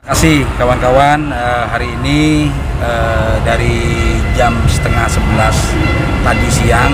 Terima kasih kawan-kawan, hari ini dari jam setengah 11 tadi siang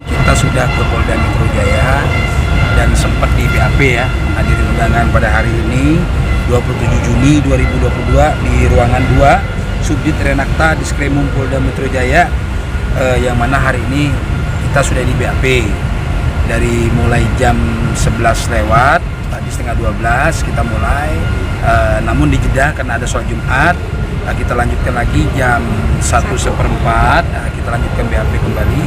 kita sudah ke Polda Metro Jaya dan sempat di BAP ya, hadir undangan pada hari ini 27 Juni 2022 di ruangan 2 Subdit Renakta Diskremum Polda Metro Jaya, yang mana hari ini kita sudah di BAP dari mulai jam 11 lewat, tadi setengah 12 kita mulai, namun dijeda karena ada sholat Jumat. Kita lanjutkan lagi jam 1:15, kita lanjutkan BAP kembali.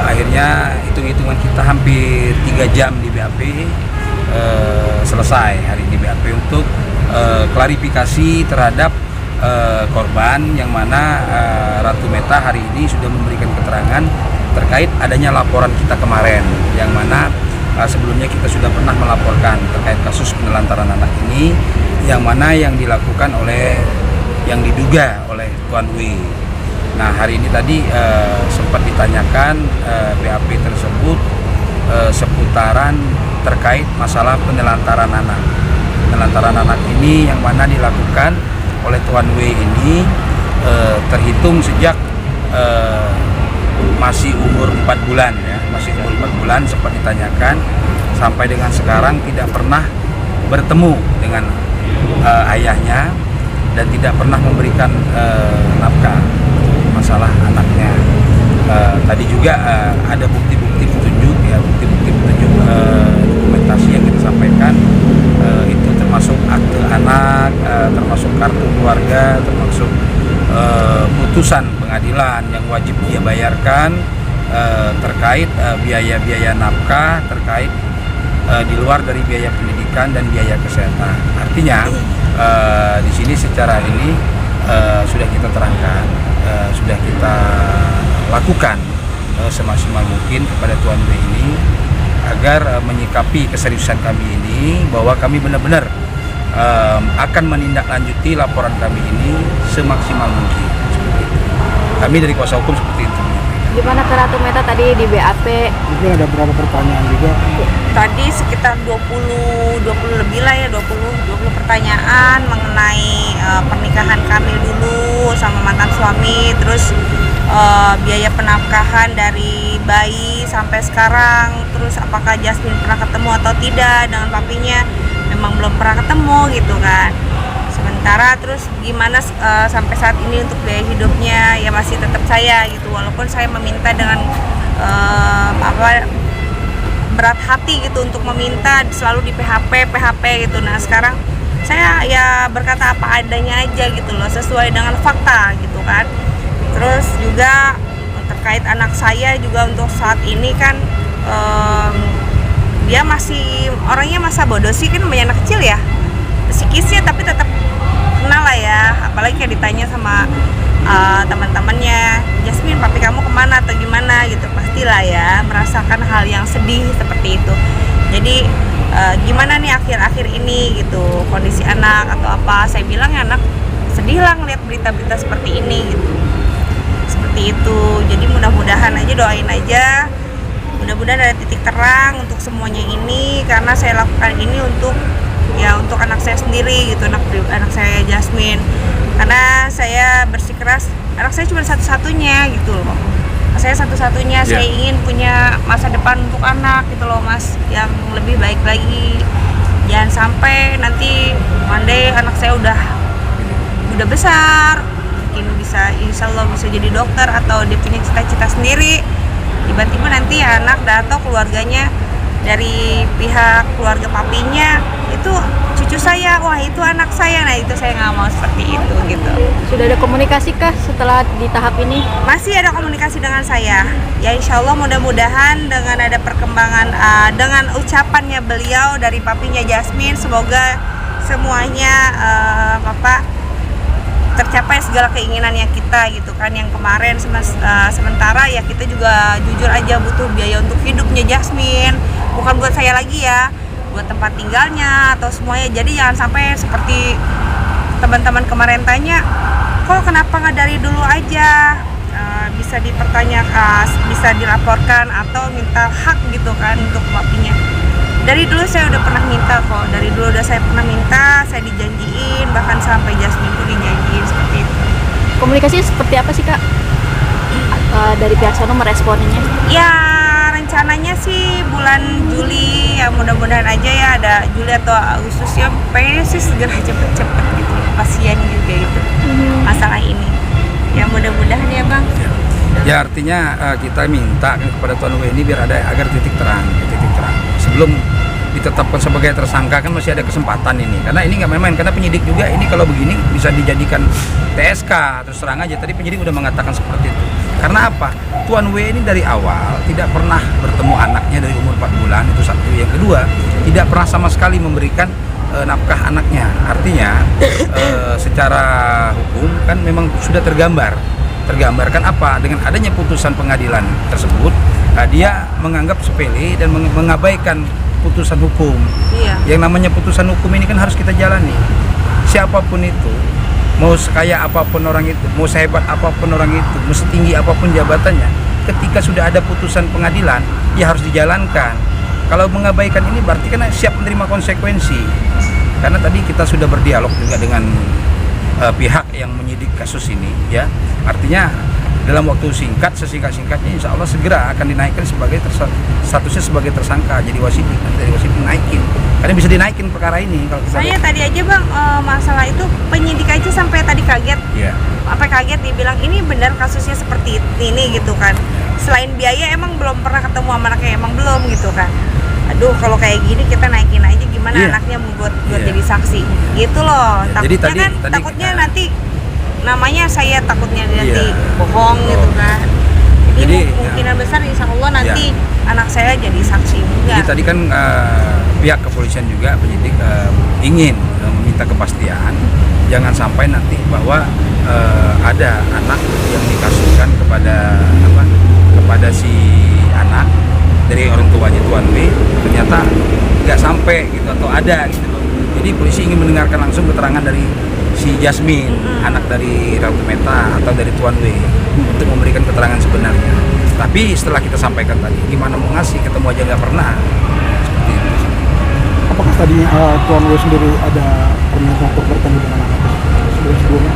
Akhirnya hitung-hitungan kita hampir 3 jam di BAP, selesai hari ini BAP untuk klarifikasi terhadap korban, yang mana Ratu Meta hari ini sudah memberikan keterangan terkait adanya laporan kita kemarin, yang mana sebelumnya kita sudah pernah melaporkan terkait kasus penelantaran anak ini, yang mana yang dilakukan oleh yang diduga oleh Tuan W. Nah, hari ini tadi sempat ditanyakan BAP tersebut seputaran terkait masalah penelantaran anak. Penelantaran anak ini yang mana dilakukan oleh Tuan W ini terhitung sejak masih umur 4 bulan ya, masih umur 4 bulan sempat ditanyakan, sampai dengan sekarang tidak pernah bertemu dengan ayahnya dan tidak pernah memberikan nafkah masalah anaknya. Tadi juga ada bukti-bukti petunjuk ya, bukti-bukti petunjuk dokumentasi yang kita sampaikan, itu termasuk akte anak, termasuk kartu keluarga, termasuk putusan pengadilan yang wajib dia bayarkan terkait biaya-biaya nafkah, terkait di luar dari biaya pendidikan dan biaya kesehatan. Artinya di sini secara ini sudah kita terangkan, sudah kita lakukan semaksimal mungkin kepada Tuan W ini agar menyikapi keseriusan kami ini, bahwa kami benar-benar akan menindaklanjuti laporan kami ini semaksimal mungkin. Seperti itu. Kami dari kuasa hukum seperti itu. Gimana ke Ratu Meta tadi di BAP? Mungkin ada beberapa pertanyaan juga. Tadi sekitar 20 lebih lah ya, 20 pertanyaan mengenai pernikahan kami dulu sama mantan suami, terus biaya penafkahan dari bayi sampai sekarang, terus apakah Jasmine pernah ketemu atau tidak dengan papinya. Memang belum pernah ketemu gitu kan. Sementara terus gimana sampai saat ini untuk biaya hidupnya, ya masih tetap saya gitu, walaupun saya meminta dengan berat hati gitu untuk meminta, selalu di PHP gitu. Nah sekarang saya ya berkata apa adanya aja gitu loh, sesuai dengan fakta gitu kan. Terus juga terkait anak saya juga untuk saat ini kan dia masih orangnya masa bodoh sih, kan banyak anak kecil ya psikisnya, tapi tetap kenal lah ya. Apalagi kayak ditanya sama teman-temannya, Jasmine papi kamu kemana atau gimana gitu, pastilah ya merasakan hal yang sedih seperti itu. Jadi gimana nih akhir-akhir ini gitu kondisi anak atau apa. Saya bilang ya anak sedih lah ngeliat berita-berita seperti ini gitu, seperti itu. Jadi mudah-mudahan aja, doain aja, mudah-mudahan ada titik terang untuk semuanya ini, karena saya lakukan ini untuk anak saya sendiri gitu, anak saya Jasmine, karena saya bersikeras anak saya cuma satu-satunya gitu loh. Saya satu-satunya, saya ingin punya masa depan untuk anak gitu loh Mas, yang lebih baik lagi. Jangan sampai nanti one day anak saya udah besar, mungkin bisa, insya Allah bisa jadi dokter atau dia punya cita-cita sendiri, tiba-tiba nanti anak atau keluarganya dari pihak keluarga papinya itu cucu saya, wah itu anak saya. Nah itu saya nggak mau seperti itu gitu. Sudah ada komunikasi kah setelah di tahap ini? Masih ada komunikasi dengan saya ya, insya Allah mudah-mudahan dengan ada perkembangan dengan ucapannya beliau dari papinya Jasmine, semoga semuanya tercapai segala keinginannya kita gitu kan. Yang kemarin sementara ya kita juga jujur aja butuh biaya untuk hidupnya Jasmine, bukan buat saya lagi ya, buat tempat tinggalnya atau semuanya. Jadi jangan sampai seperti teman-teman kemarin tanya, kok kenapa nggak dari dulu aja. Bisa dipertanyakan, bisa dilaporkan atau minta hak gitu kan untuk papinya. Dari dulu saya udah pernah minta kok, dari dulu udah saya pernah minta, saya dijanjiin, bahkan sampai Jasmine pun dijanjiin seperti itu. Komunikasi seperti apa sih kak? Dari pihak sono meresponinya? Ya rencananya sih bulan Juli, ya mudah-mudahan aja ya ada Juli atau Agustus ya, pengen sih segera cepet-cepet gitu, pasien juga itu masalah ini. Ya mudah-mudahan ya bang. Ya artinya kita minta kan kepada Tuan W ini biar ada agar titik terang. Sebelum ditetapkan sebagai tersangka kan masih ada kesempatan ini, karena ini nggak main-main, karena penyidik juga ini kalau begini bisa dijadikan TSK terus terang aja. Tadi penyidik udah mengatakan seperti itu. Karena apa? Tuan W ini dari awal tidak pernah bertemu anaknya dari umur 4 bulan, itu satu. Yang kedua, tidak pernah sama sekali memberikan nafkah anaknya. Artinya secara hukum kan memang sudah tergambarkan apa dengan adanya putusan pengadilan tersebut, dia menganggap sepele dan mengabaikan putusan hukum. Iya. Yang namanya putusan hukum ini kan harus kita jalani. Siapapun itu, mau sekaya apapun orang itu, mau sehebat apapun orang itu, mau setinggi apapun jabatannya, ketika sudah ada putusan pengadilan, ya harus dijalankan. Kalau mengabaikan ini berarti kan siap menerima konsekuensi. Karena tadi kita sudah berdialog juga dengan pihak yang menyidik kasus ini, ya. Artinya dalam waktu singkat, sesingkat-singkatnya insya Allah segera akan dinaikkan sebagai statusnya sebagai tersangka, jadi wasidik. Nanti dari wasidik naikin, karena bisa dinaikin perkara ini kalau kita Saya tadi aja bang, masalah itu penyidik aja sampai tadi kaget. ya. Apa kaget dibilang ini benar kasusnya seperti ini gitu kan. Selain biaya emang belum pernah ketemu sama anaknya, emang belum gitu kan. Aduh kalau kayak gini kita naikin aja gimana Iya. anaknya mau buat Iya. jadi saksi gitu loh. Ya, jadi Takutnya tadi- takutnya nanti namanya saya takutnya nanti Iya. bohong Oh. gitu kan. Jadi, kemungkinan besar insya Allah nanti anak saya jadi saksi juga. Jadi tadi kan pihak kepolisian juga penyidik ingin meminta kepastian, jangan sampai nanti bahwa ada anak yang dikasuskan kepada si anak dari orang tuanya Tuan W, ternyata nggak sampai gitu atau ada gitu loh. Jadi polisi ingin mendengarkan langsung keterangan dari si Jasmine, anak dari Ratu Meta atau dari Tuan W, untuk memberikan keterangan sebenarnya. Tapi setelah kita sampaikan tadi, gimana mau ngasih, ketemu aja nggak pernah. Seperti itu. Apakah tadinya Tuan W sendiri ada permintaan untuk bertemu dengan anak sebelumnya?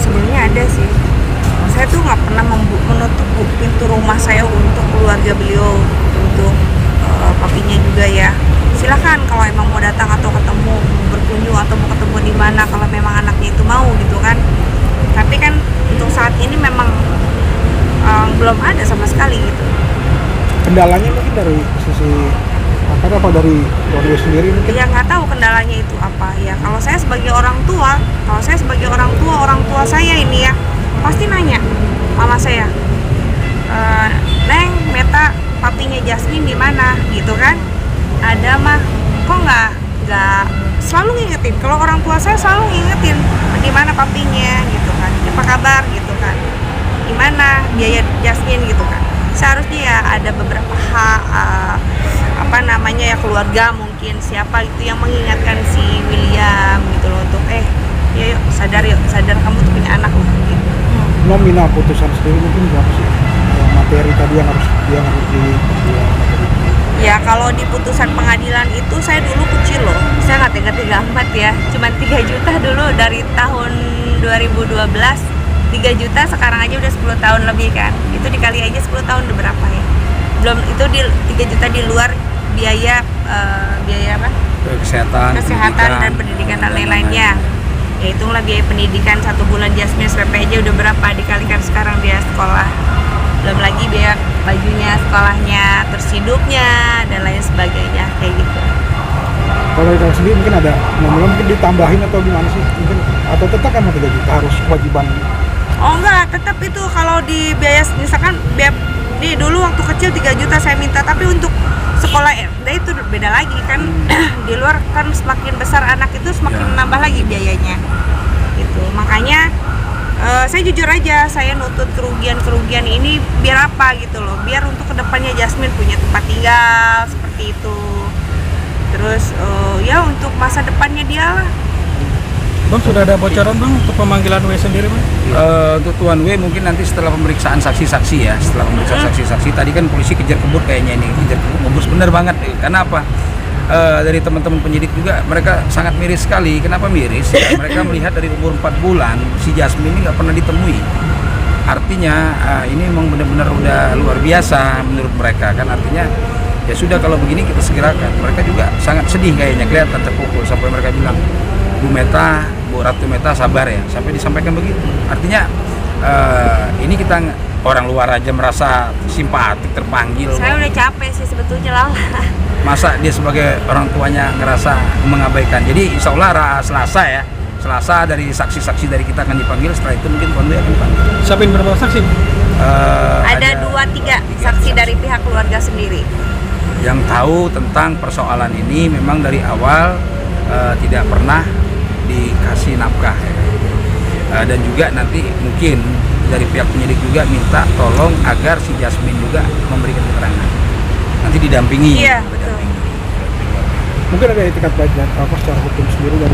Sebelumnya ada sih. Saya tuh nggak pernah menutup pintu rumah saya untuk keluarga beliau, untuk papinya juga ya. Silakan kalau emang mau datang atau ketemu, mau berkunjung atau mau ketemu di mana kalau memang anaknya itu mau gitu kan. Tapi kan untuk saat ini memang belum ada sama sekali gitu. Kendalanya mungkin dari sisi apa dari Tuan W sendiri mungkin? Ya nggak tahu kendalanya itu apa ya. Kalau saya sebagai orang tua, orang tua saya ini ya pasti nanya mama saya, Neng, Meta, papinya Jasmine di mana gitu kan? Ada mah, kok nggak selalu ngingetin. Kalau orang tua saya selalu ngingetin di mana papinya gitu kan, apa kabar gitu kan, gimana biaya Jasmine gitu kan. Seharusnya ya ada beberapa hak ya keluarga mungkin siapa itu yang mengingatkan si William gitu loh untuk yuk sadar kamu tuh punya anak loh gitu. Nominal putusan sendiri mungkin berapa sih? Materi tadi yang harus dia materi. Ya kalau di putusan pengadilan itu saya dulu kecil loh, saya nggak tega-tega amat ya, cuman 3 juta dulu dari tahun 2012, 3 juta sekarang aja udah 10 tahun lebih kan, itu dikali aja 10 tahun udah berapa ya, belum itu 3 juta di luar biaya apa? Kesehatan dan pendidikan dan lain-lainnya. Ya hitunglah biaya pendidikan 1 bulan Jasmine SPP aja udah berapa, dikalikan sekarang dia sekolah, belum lagi biaya bajunya, sekolahnya, terus hidupnya dan lain sebagainya kayak gitu. Kalau dari sendiri mungkin ada nominal mungkin ditambahin atau gimana sih mungkin, atau tetap emang 3 juta harus kewajiban? Oh enggak, tetap itu kalau di biaya misalkan di dulu waktu kecil 3 juta saya minta, tapi untuk sekolah SD itu beda lagi kan. Di luar kan semakin besar anak itu semakin nambah lagi biayanya gitu. Makanya saya jujur aja, saya nutut kerugian ini biar apa gitu loh, biar untuk kedepannya Jasmine punya tempat tinggal seperti itu, terus ya untuk masa depannya dia lah Bang, sudah ada bocoran bang untuk pemanggilan W sendiri bang? Untuk Tuan W mungkin nanti setelah pemeriksaan saksi-saksi ya, setelah pemeriksaan saksi-saksi tadi kan polisi kejar kebut kayaknya ini, kejar kebut ngebus bener banget. Karena apa? Dari teman-teman penyidik juga mereka sangat miris sekali. Kenapa miris? Ya, mereka melihat dari umur 4 bulan si Jasmine ini nggak pernah ditemui. Artinya ini memang benar-benar udah luar biasa menurut mereka kan, artinya ya sudah kalau begini kita segerakan. Mereka juga sangat sedih kayaknya, kelihatan terpukul sampai mereka bilang, Bu Ratu Meta sabar ya, sampai disampaikan begitu. Artinya ini kita orang luar aja merasa simpatik, terpanggil. Saya udah capek sih sebetulnya lah. Masa dia sebagai orang tuanya ngerasa mengabaikan. Jadi insya Allah Selasa dari saksi-saksi dari kita akan dipanggil. Setelah itu mungkin Tuan W akan dipanggil. Siapin berapa saksi? Ada 2-3 saksi dari pihak keluarga sendiri. Yang tahu tentang persoalan ini memang dari awal tidak pernah dikasih nafkah ya. Dan juga nanti mungkin dari pihak penyidik juga minta tolong agar si Jasmine juga memberikan keterangan, nanti didampingi. Iya, betul. Mungkin ada etikat baik dan apa secara hukum sendiri dari